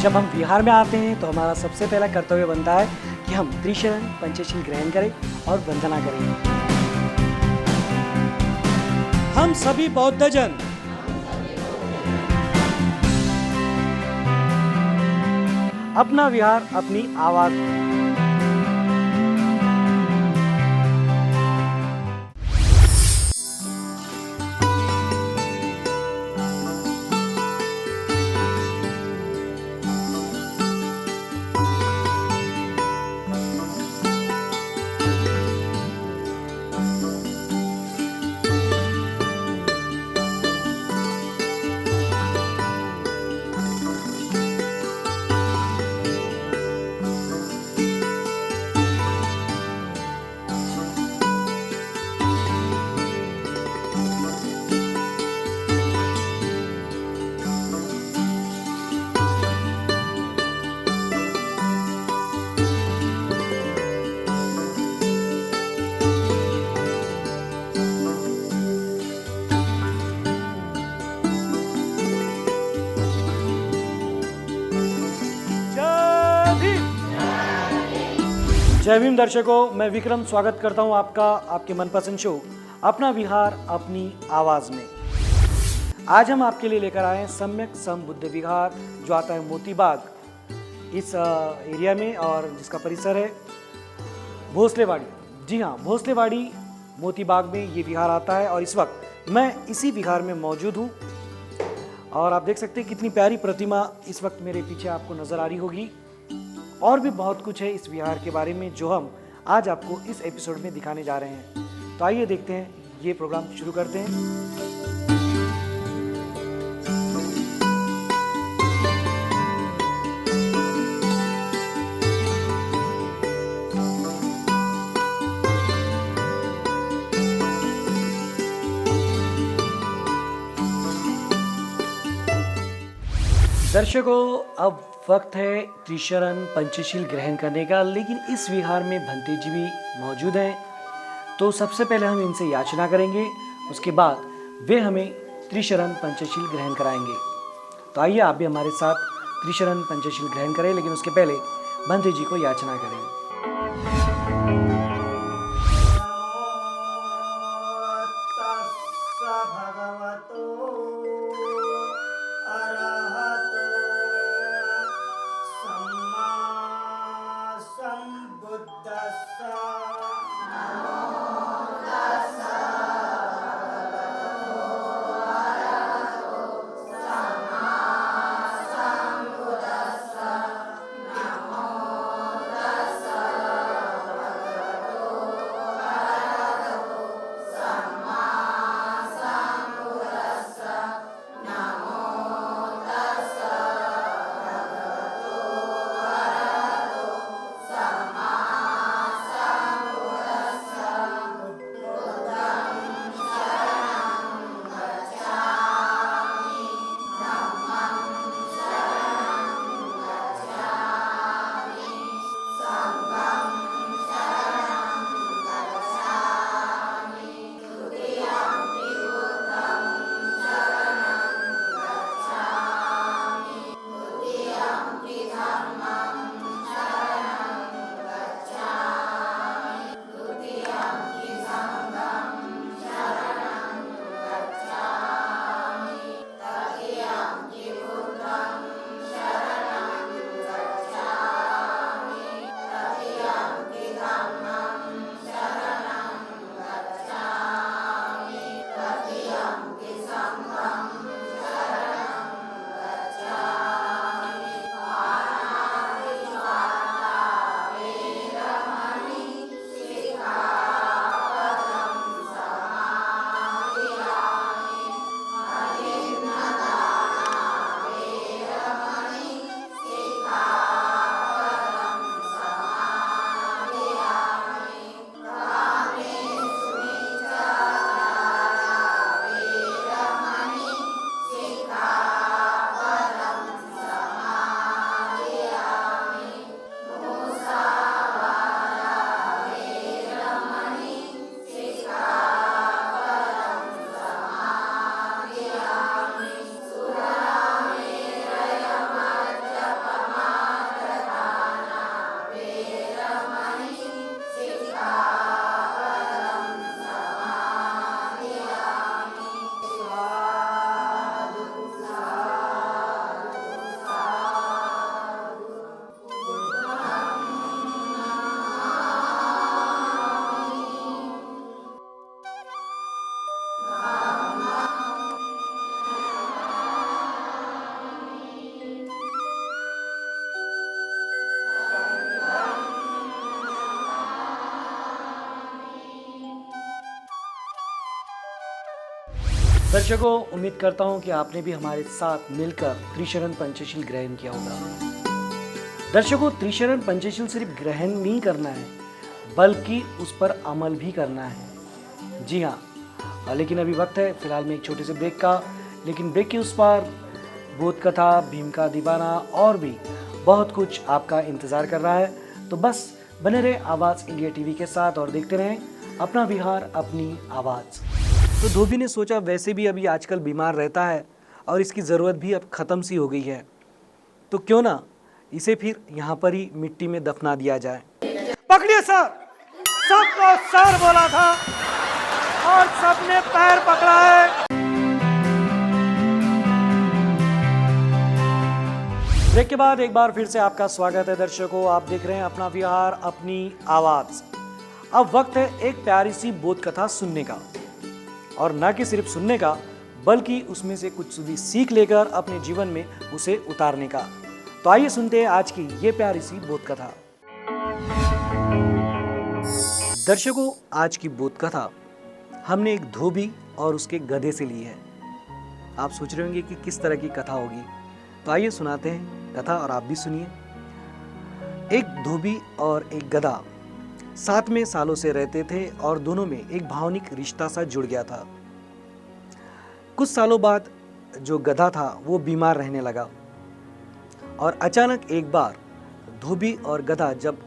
जब हम विहार में आते हैं तो हमारा सबसे पहला कर्तव्य बनता है कि हम त्रिशरण पंचशील ग्रहण करें और वंदना करें। हम सभी बौद्धजन अपना विहार अपनी आवाज जय भीम दर्शकों, मैं विक्रम स्वागत करता हूं आपका आपके मनपसंद शो अपना विहार अपनी आवाज में। आज हम आपके लिए लेकर आए हैं सम्यक समबुद्ध विहार जो आता है मोतीबाग इस एरिया में और जिसका परिसर है भोसलेवाड़ी। जी हाँ, भोसलेवाड़ी मोतीबाग में ये विहार आता है और इस वक्त मैं इसी विहार में मौजूद हूँ और आप देख सकते हैं कितनी प्यारी प्रतिमा इस वक्त मेरे पीछे आपको नजर आ रही होगी। और भी बहुत कुछ है इस विहार के बारे में जो हम आज आपको इस एपिसोड में दिखाने जा रहे हैं। तो आइए देखते हैं, ये प्रोग्राम शुरू करते हैं। दर्शकों, अब वक्त है त्रिशरण पंचशील ग्रहण करने का, लेकिन इस विहार में भंते जी भी मौजूद हैं। तो सबसे पहले हम इनसे याचना करेंगे, उसके बाद वे हमें त्रिशरण पंचशील ग्रहण कराएंगे। तो आइए आप भी हमारे साथ त्रिशरण पंचशील ग्रहण करें, लेकिन उसके पहले भंते जी को याचना करें। दर्शकों, उम्मीद करता हूं कि आपने भी हमारे साथ मिलकर त्रिशरण पंचशील ग्रहण किया होगा। दर्शकों, त्रिशरण पंचशील सिर्फ ग्रहण नहीं करना है बल्कि उस पर अमल भी करना है। जी हाँ, लेकिन अभी वक्त है फिलहाल में एक छोटे से ब्रेक का। लेकिन ब्रेक के उस पार बोध कथा, भीम का दीवाना और भी बहुत कुछ आपका इंतजार कर रहा है। तो बस बने रहे आवाज इंडिया टीवी के साथ और देखते रहें अपना विहार अपनी आवाज। तो धोबी ने सोचा वैसे भी अभी आजकल बीमार रहता है और इसकी ज़रूरत भी अब ख़त्म सी हो गई है, तो क्यों ना इसे फिर यहाँ पर ही मिट्टी में दफना दिया जाए। पकड़िए सर, सबको सर बोला था और सबने पैर पकड़ा है। ब्रेक के बाद एक बार फिर से आपका स्वागत है दर्शकों। आप देख रहे हैं अपना विहार अपनी आवाज। अब वक्त है एक प्यारी सी बोध कथा सुनने का, और न कि सिर्फ सुनने का बल्कि उसमें से कुछ भी सीख लेकर अपने जीवन में उसे उतारने का। तो आइए सुनते हैं आज की ये प्यारी सी बोध कथा। दर्शकों, आज की बोध कथा हमने एक धोबी और उसके गधे से ली है। आप सोच रहे होंगे कि किस तरह की कथा होगी, तो आइए सुनाते हैं कथा और आप भी सुनिए। एक धोबी और एक गधा साथ में सालों से रहते थे और दोनों में एक भावनिक रिश्ता सा जुड़ गया था। कुछ सालों बाद जो गधा था वो बीमार रहने लगा और अचानक एक बार धोबी और गधा जब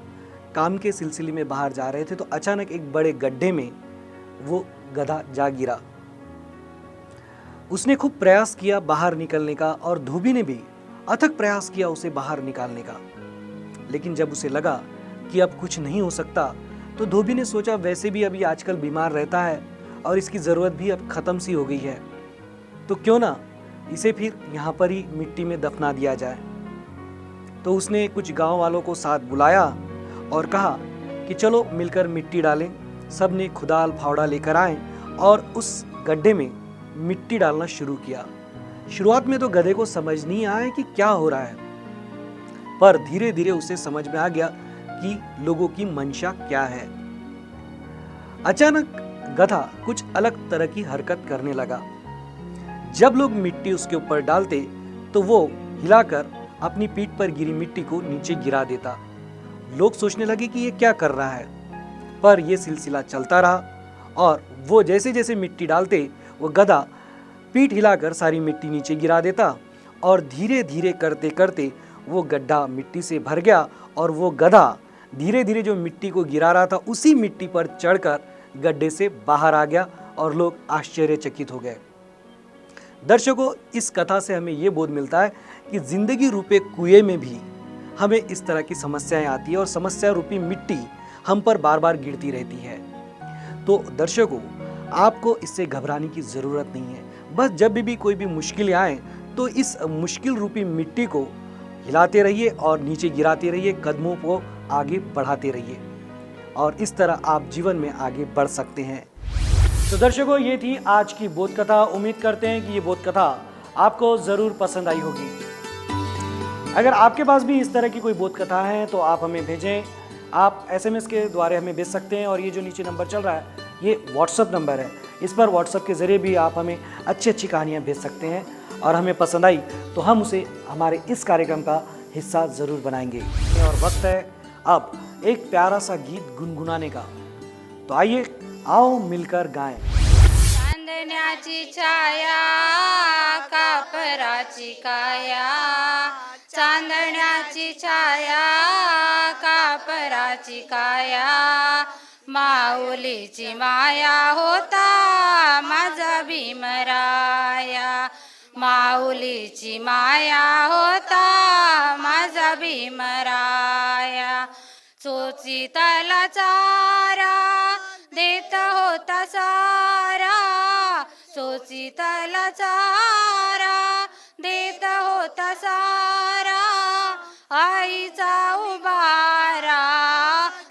काम के सिलसिले में बाहर जा रहे थे तो अचानक एक बड़े गड्ढे में वो गधा जा गिरा। उसने खूब प्रयास किया बाहर निकलने का और धोबी ने भी अथक प्रयास किया उसे बाहर निकालने का, लेकिन जब उसे लगा कि अब कुछ नहीं हो सकता तो धोबी ने सोचा वैसे भी अभी आजकल बीमार रहता है और इसकी ज़रूरत भी अब ख़त्म सी हो गई है, तो क्यों ना इसे फिर यहाँ पर ही मिट्टी में दफना दिया जाए। तो उसने कुछ गांव वालों को साथ बुलाया और कहा कि चलो मिलकर मिट्टी डालें। सब ने खुदाल फावड़ा लेकर आए और उस गड्ढे में मिट्टी डालना शुरू किया। शुरुआत में तो गधे को समझ नहीं आया कि क्या हो रहा है, पर धीरे धीरे उसे समझ में आ गया कि लोगों की मंशा क्या है। अचानक गधा कुछ अलग तरह की हरकत करने लगा। जब लोग मिट्टी उसके ऊपर डालते तो वो हिलाकर अपनी पीठ पर गिरी मिट्टी को नीचे गिरा देता। लोग सोचने लगे कि ये क्या कर रहा है, पर यह सिलसिला चलता रहा और वो जैसे जैसे मिट्टी डालते वो गधा पीठ हिलाकर सारी मिट्टी नीचे गिरा देता और धीरे धीरे करते करते वो गड्ढा मिट्टी से भर गया और वो गधा धीरे धीरे जो मिट्टी को गिरा रहा था उसी मिट्टी पर चढ़कर गड्ढे से बाहर आ गया और लोग आश्चर्यचकित हो गए। दर्शकों, इस कथा से हमें ये बोध मिलता है कि जिंदगी रूपे कुएं में भी हमें इस तरह की समस्याएं आती है और समस्या रूपी मिट्टी हम पर बार बार गिरती रहती है। तो दर्शकों, आपको इससे घबराने की जरूरत नहीं है। बस जब भी कोई भी मुश्किलें आए तो इस मुश्किल रूपी मिट्टी को हिलाते रहिए और नीचे गिराते रहिए, कदमों को आगे बढ़ाते रहिए और इस तरह आप जीवन में आगे बढ़ सकते हैं। तो दर्शकों, ये थी आज की बोध कथा। उम्मीद करते हैं कि ये बोध कथा आपको जरूर पसंद आई होगी। अगर आपके पास भी इस तरह की कोई बोध कथा है तो आप हमें भेजें। आप SMS के द्वारा हमें भेज सकते हैं और ये जो नीचे नंबर चल रहा है ये WhatsApp नंबर है। इस पर WhatsApp के जरिए भी आप हमें अच्छी अच्छी कहानियाँ भेज सकते हैं और हमें पसंद आई तो हम उसे हमारे इस कार्यक्रम का हिस्सा जरूर बनाएंगे। और वक्त है अब एक प्यारा सा गीत गुनगुनाने का, तो आइए आओ मिलकर गाएं। चांदण्याची छाया कापराची काया, चांदण्याची छाया कापराची काया, माऊलीची माया होता माझा भीमराया, माऊलीची माया होता माझा भीमराया, चोचीताला चारा देत होता सारा, चोचीताला चारा देत होता सारा, आईचा उबारा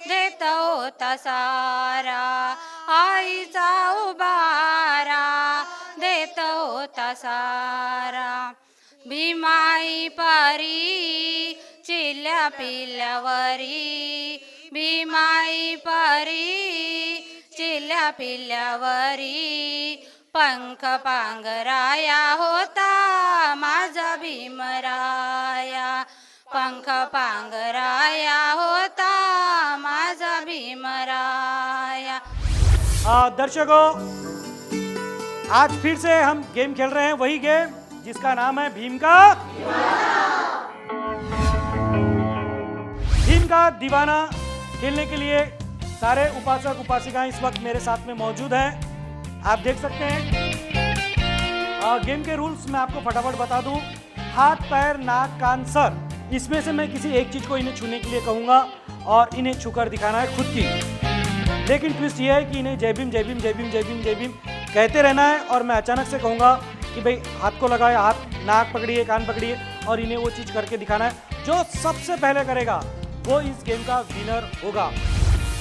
देत होता सारा, आईचा उबारा देत होता सारा, भीमाई पारी चिल्ल्या पिल्ल्यावरी, भीमाई पारी चिल्ल्या पिल्ल्यावरी, पंख पांघराया होता माझा भीमराया, पंख पांघराया होता माझा भीमराया। दर्शकों, आज फिर से हम गेम खेल रहे हैं, वही गेम जिसका नाम है भीम का दीवाना। खेलने के लिए सारे उपासक उपासिकाएं इस वक्त मेरे साथ में मौजूद हैं, आप देख सकते हैं। गेम के रूल्स मैं आपको फटाफट बता दूं। हाथ, पैर, नाक, कान, सर, इसमें से मैं किसी एक चीज को इन्हें छूने के लिए कहूंगा और इन्हें छूकर दिखाना है खुद की। लेकिन ट्विस्ट ये है कि इन्हें जय भीम जय भीम जय भीम जय भीम जय भीम कहते रहना है और मैं अचानक से कहूंगा कि भाई हाथ को लगाए, हाथ, नाक पकड़िए, कान पकड़िए और इन्हें वो चीज़ करके दिखाना है। जो सबसे पहले करेगा वो इस गेम का विनर होगा।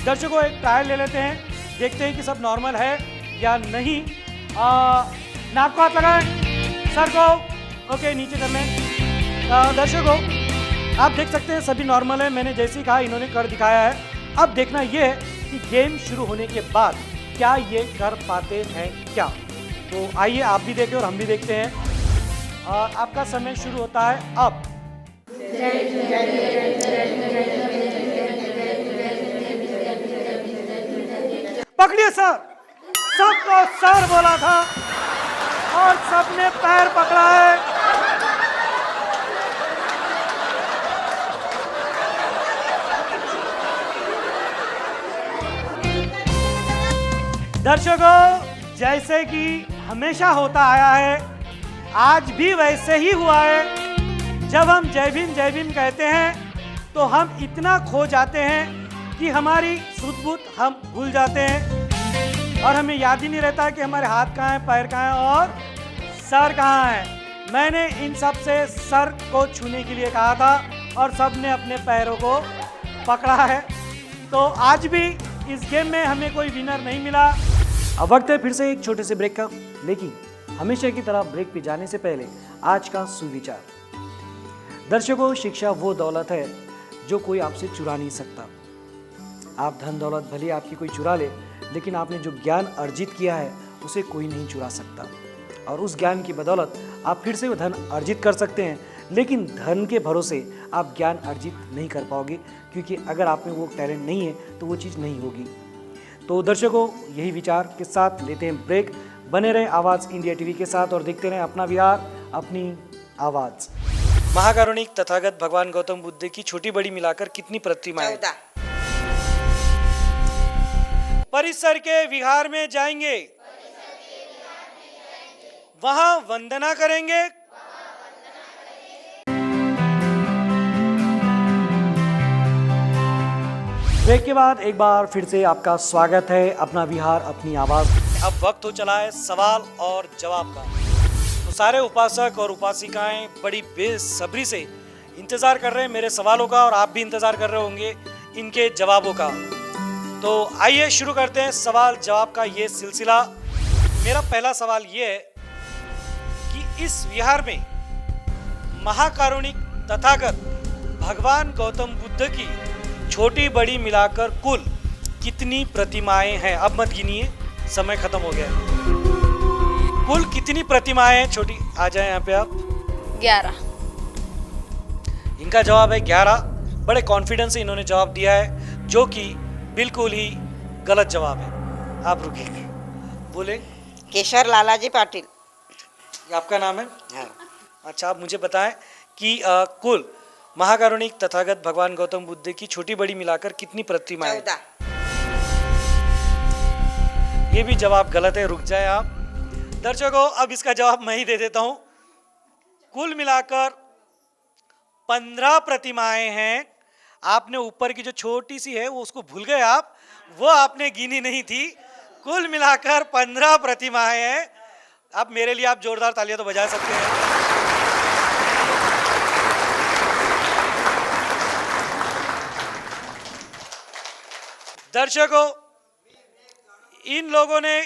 दर्शकों, एक ट्रायल ले लेते हैं, देखते हैं कि सब नॉर्मल है या नहीं। नाक को हाथ लगाएं, सर को ओके नीचे कर लें। दर्शकों, आप देख सकते हैं सभी नॉर्मल है, मैंने जैसे ही कहा इन्होंने कर दिखाया है। अब देखना ये है कि गेम शुरू होने के बाद क्या ये कर पाते हैं क्या। तो आइए आप भी देखें और हम भी देखते हैं। आपका समय शुरू होता है अब। पकड़िए सर, सबको सर बोला था और सबने पैर पकड़ा है। दर्शकों, जैसे कि हमेशा होता आया है, आज भी वैसे ही हुआ है। जब हम जय भीम कहते हैं तो हम इतना खो जाते हैं कि हमारी सुध-बुध हम भूल जाते हैं और हमें याद ही नहीं रहता कि हमारे हाथ कहाँ हैं, पैर कहाँ हैं और सर कहाँ है। मैंने इन सब से सर को छूने के लिए कहा था और सब ने अपने पैरों को पकड़ा है। तो आज भी इस गेम में हमें कोई विनर नहीं मिला। अब वक्त है फिर से एक छोटे से ब्रेक का, लेकिन हमेशा की तरह ब्रेक पे जाने से पहले आज का सुविचार। दर्शकों, शिक्षा वो दौलत है जो कोई आपसे चुरा नहीं सकता। आप धन दौलत भले आपकी कोई चुरा ले, लेकिन आपने जो ज्ञान अर्जित किया है उसे कोई नहीं चुरा सकता। और उस ज्ञान की बदौलत आप फिर से वो धन अर्जित कर सकते हैं, लेकिन धन के भरोसे आप ज्ञान अर्जित नहीं कर पाओगे, क्योंकि अगर आप में वो टैलेंट नहीं है तो वो चीज़ नहीं होगी। तो दर्शकों, यही विचार के साथ लेते हैं ब्रेक। बने रहे आवाज़ इंडिया टीवी के साथ और देखते रहें अपना विहार अपनी आवाज़। महाकारुणिक तथागत भगवान गौतम बुद्ध की छोटी बड़ी मिलाकर कितनी प्रतिमाएं? 14। परिसर के विहार में जाएंगे, वहां वंदना करेंगे। ब्रेक के बाद एक बार फिर से आपका स्वागत है अपना विहार अपनी आवाज। अब वक्त हो चला है सवाल और जवाब का। तो सारे उपासक और उपासिकाएं बड़ी बेसब्री से इंतजार कर रहे हैं मेरे सवालों का और आप भी इंतजार कर रहे होंगे इनके जवाबों का। तो आइए शुरू करते हैं सवाल जवाब का ये सिलसिला। मेरा पहला सवाल ये है कि इस विहार में महाकारुणिक तथागत भगवान गौतम बुद्ध की छोटी बड़ी मिलाकर कुल कितनी प्रतिमाएं हैं? अब मत गिनिए, समय खत्म हो गया है। कुल कितनी प्रतिमाएं हैं छोटी? आ जाए यहाँ पे आप। 11। इनका जवाब है 11। बड़े कॉन्फिडेंस से इन्होंने जवाब दिया है, जो कि बिल्कुल ही गलत जवाब है। आप रुकिए, बोले। केशर लालाजी पाटिल। ये आपका नाम है? हाँ। अच्छा, आप मुझे बताएं कि कुल महाकारुणिक तथागत भगवान गौतम बुद्ध की छोटी बड़ी मिलाकर कितनी प्रतिमाएं? 14। ये भी जवाब गलत है, रुक जाए आप। दर्शकों, अब इसका जवाब मैं ही दे देता हूं। कुल मिलाकर 15 प्रतिमाएं हैं। आपने ऊपर की जो छोटी सी है वो उसको भूल गए आप, वो आपने गिनी नहीं थी। कुल मिलाकर 15 प्रतिमाएं हैं। अब मेरे लिए आप जोरदार तालियां तो बजा सकते हैं। दर्शकों, इन लोगों ने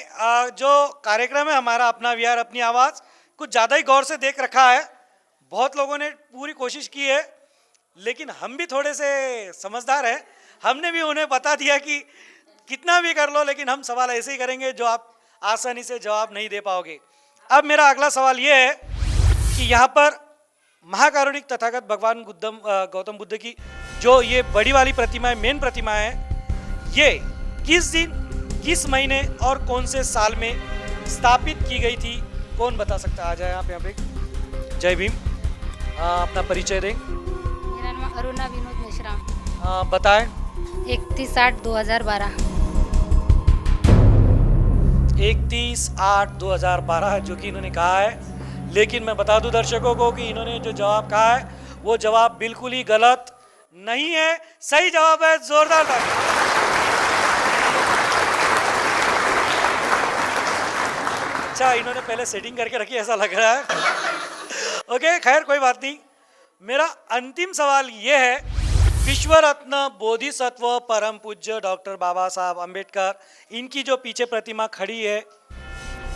जो कार्यक्रम है हमारा अपना विहार अपनी आवाज़, कुछ ज़्यादा ही गौर से देख रखा है। बहुत लोगों ने पूरी कोशिश की है, लेकिन हम भी थोड़े से समझदार हैं। हमने भी उन्हें बता दिया कि कितना भी कर लो, लेकिन हम सवाल ऐसे ही करेंगे जो आप आसानी से जवाब नहीं दे पाओगे। अब मेरा अगला सवाल ये है कि यहाँ पर महाकारुणिक तथागत भगवान गौतम बुद्ध की जो ये बड़ी वाली प्रतिमा है, मेन प्रतिमा है, ये किस दिन, किस महीने और कौन से साल में स्थापित की गई थी? कौन बता सकता है? आ जाए आप यहाँ पे। जय भीम। अपना परिचय दें। मेरा नाम अरुणा विनोद मेश्राम। बताएं। 31/8/2012। 31/8/2012 जो कि इन्होंने कहा है, लेकिन मैं बता दूं दर्शकों को कि इन्होंने जो जवाब कहा है वो जवाब बिल्कुल ही गलत नहीं है। सही जवाब है, जोरदार ताली। अच्छा, इन्होंने पहले सेटिंग करके रखी ऐसा लग रहा है। ओके, खैर कोई बात नहीं। मेरा अंतिम सवाल ये है, विश्व रत्न बोधिसत्व परम पूज्य डॉक्टर बाबा साहब अंबेडकर, इनकी जो पीछे प्रतिमा खड़ी है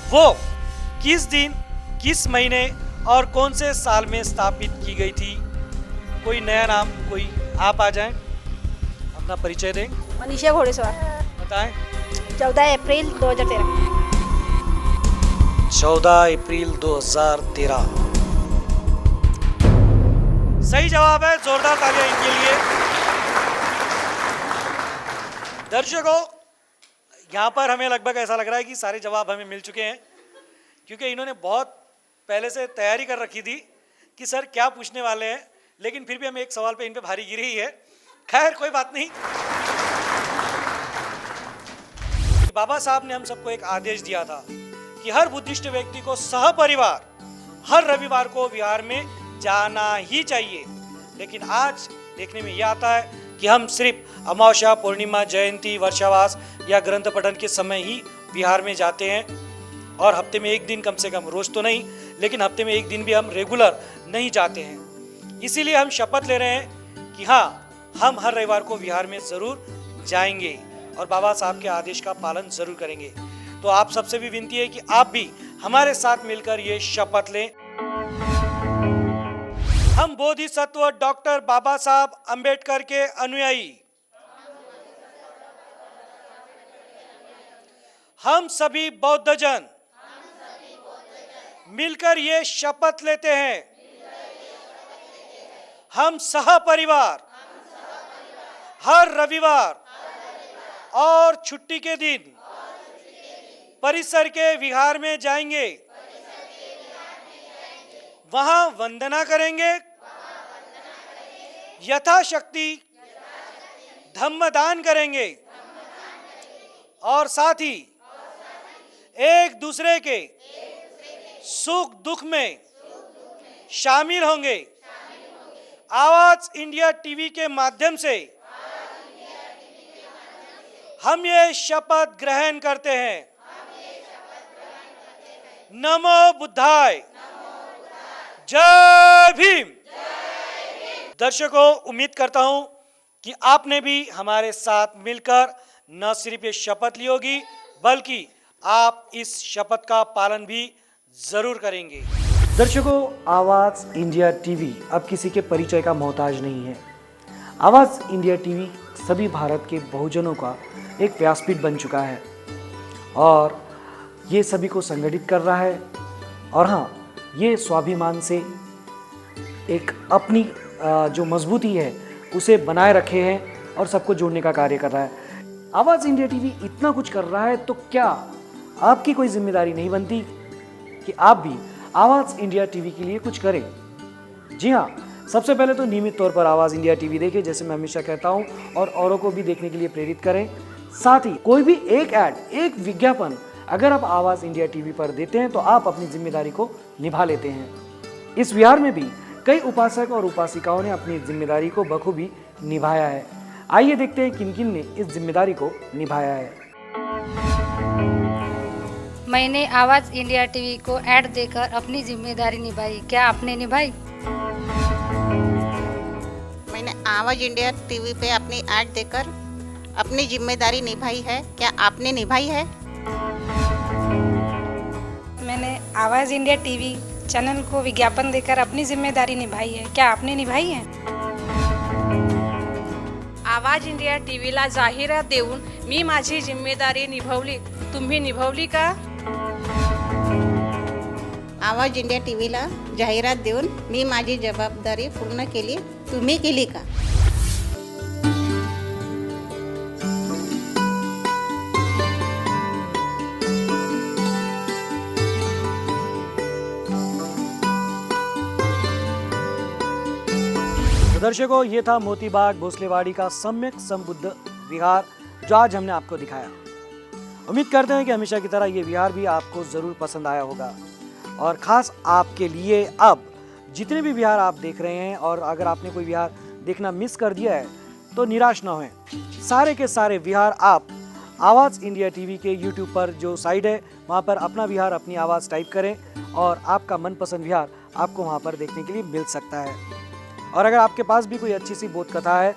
वो किस दिन, किस महीने और कौन से साल में स्थापित की गई थी? कोई नया नाम, कोई आप आ जाएं, अपना परिचय दें। मनीषा घोड़ेसवार। बताएं। 14 अप्रैल 2013। 14 अप्रैल 2013 सही जवाब है, जोरदार तालियां इनके लिए। दर्शकों, यहाँ पर हमें लगभग ऐसा लग रहा है कि सारे जवाब हमें मिल चुके हैं, क्योंकि इन्होंने बहुत पहले से तैयारी कर रखी थी कि सर क्या पूछने वाले हैं, लेकिन फिर भी हम एक सवाल पे इन पे भारी गिरी ही है। खैर कोई बात नहीं। बाबा साहब ने हम सबको एक आदेश दिया था कि हर बुद्धिस्ट व्यक्ति को सहपरिवार हर रविवार को विहार में जाना ही चाहिए, लेकिन आज देखने में यह आता है कि हम सिर्फ अमावस्या, पूर्णिमा, जयंती, वर्षावास या ग्रंथ पठन के समय ही विहार में जाते हैं, और हफ्ते में एक दिन कम से कम, रोज तो नहीं लेकिन हफ्ते में एक दिन भी हम रेगुलर नहीं जाते हैं। इसीलिए हम शपथ ले रहे हैं कि हाँ, हम हर रविवार को विहार में जरूर जाएंगे और बाबा साहब के आदेश का पालन जरूर करेंगे। तो आप सबसे भी विनती है कि आप भी हमारे साथ मिलकर ये शपथ लें। हम बोधिसत्व डॉक्टर बाबा साहब अंबेडकर के अनुयायी, हम सभी बौद्धजन मिलकर ये शपथ लेते हैं, हम सहपरिवार हर रविवार और छुट्टी के दिन परिसर के विहार में जाएंगे, वहां वंदना करेंगे, यथाशक्ति धम्मदान करेंगे और साथ ही एक दूसरे के सुख दुख में शामिल होंगे। आवाज इंडिया टीवी के माध्यम से हम ये शपथ ग्रहण करते हैं। नमो बुद्धाय। जय भीम। दर्शकों, उम्मीद करता हूं कि आपने भी हमारे साथ मिलकर न सिर्फ ये शपथ ली होगी, बल्कि आप इस शपथ का पालन भी जरूर करेंगे। दर्शकों, आवाज इंडिया टीवी अब किसी के परिचय का मोहताज नहीं है। आवाज इंडिया टीवी सभी भारत के बहुजनों का एक व्यासपीठ बन चुका है और ये सभी को संगठित कर रहा है, और हाँ, ये स्वाभिमान से एक अपनी जो मजबूती है उसे बनाए रखे हैं और सबको जोड़ने का कार्य कर रहा है। आवाज इंडिया टीवी इतना कुछ कर रहा है तो क्या आपकी कोई जिम्मेदारी नहीं बनती कि आप भी आवाज इंडिया टीवी के लिए कुछ करें? जी हाँ, सबसे पहले तो नियमित तौर पर आवाज इंडिया टीवी देखें, जैसे मैं हमेशा कहता हूँ, और औरों को भी देखने के लिए प्रेरित करें। साथ ही कोई भी एक ऐड, एक विज्ञापन अगर आप आवाज इंडिया टीवी पर देते हैं तो आप अपनी जिम्मेदारी को निभा लेते हैं। इस विहार में भी कई उपासक और उपासिकाओं ने अपनी जिम्मेदारी को बखूबी निभाया है। आइए देखते हैं किन किन ने इस जिम्मेदारी को निभाया है। मैंने आवाज इंडिया टीवी को ऐड देकर अपनी जिम्मेदारी निभाई। क्या आपने निभाई? मैंने आवाज इंडिया टीवी पे अपनी ऐड देकर अपनी जिम्मेदारी निभाई है। क्या आपने निभाई है? मैंने आवाज़ इंडिया टीवी चैनल को विज्ञापन देकर अपनी जिम्मेदारी निभाई है। क्या आपने निभाई है? आवाज इंडिया टीव्हीला जाहिरात देऊन मी माझी जिम्मेदारी निभावली। तुम्ही निभावली का? आवाज इंडिया टीव्हीला जाहिरात देऊन मी माझी जबाबदारी पूर्ण केली. तुम्ही केली का? तो दर्शकों, ये था मोतीबाग भोसलेवाड़ी का सम्यक संबुद्ध विहार जो आज हमने आपको दिखाया। उम्मीद करते हैं कि हमेशा की तरह ये विहार भी आपको जरूर पसंद आया होगा और खास आपके लिए अब जितने भी विहार आप देख रहे हैं, और अगर आपने कोई विहार देखना मिस कर दिया है तो निराश ना होएं। सारे के सारे विहार आप आवाज़ इंडिया टीवी के यूट्यूब पर जो साइट है वहाँ पर अपना विहार अपनी आवाज़ टाइप करें और आपका मनपसंद विहार आपको वहाँ पर देखने के लिए मिल सकता है। और अगर आपके पास भी कोई अच्छी सी बोध कथा है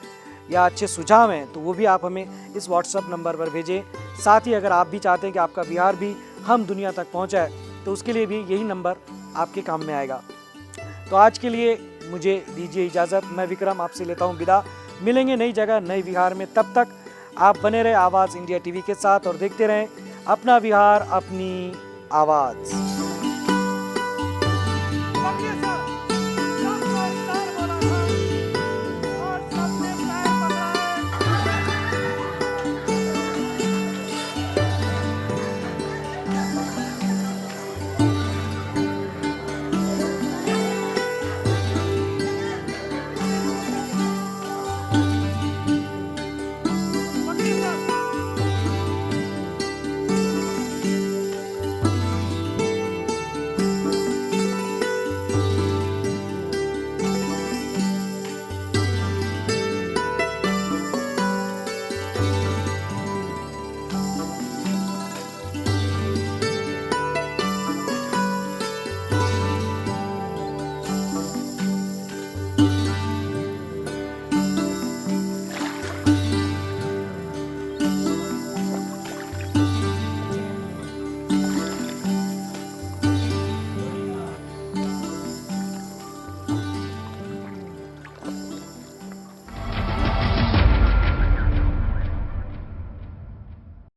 या अच्छे सुझाव हैं तो वो भी आप हमें इस व्हाट्सएप नंबर पर भेजें। साथ ही अगर आप भी चाहते हैं कि आपका विहार भी हम दुनिया तक पहुंचाए तो उसके लिए भी यही नंबर आपके काम में आएगा। तो आज के लिए मुझे दीजिए इजाज़त। मैं विक्रम आपसे लेता हूं विदा। मिलेंगे नई जगह नए विहार में। तब तक आप बने रहे आवाज़ इंडिया टीवी के साथ और देखते रहें अपना विहार अपनी आवाज़।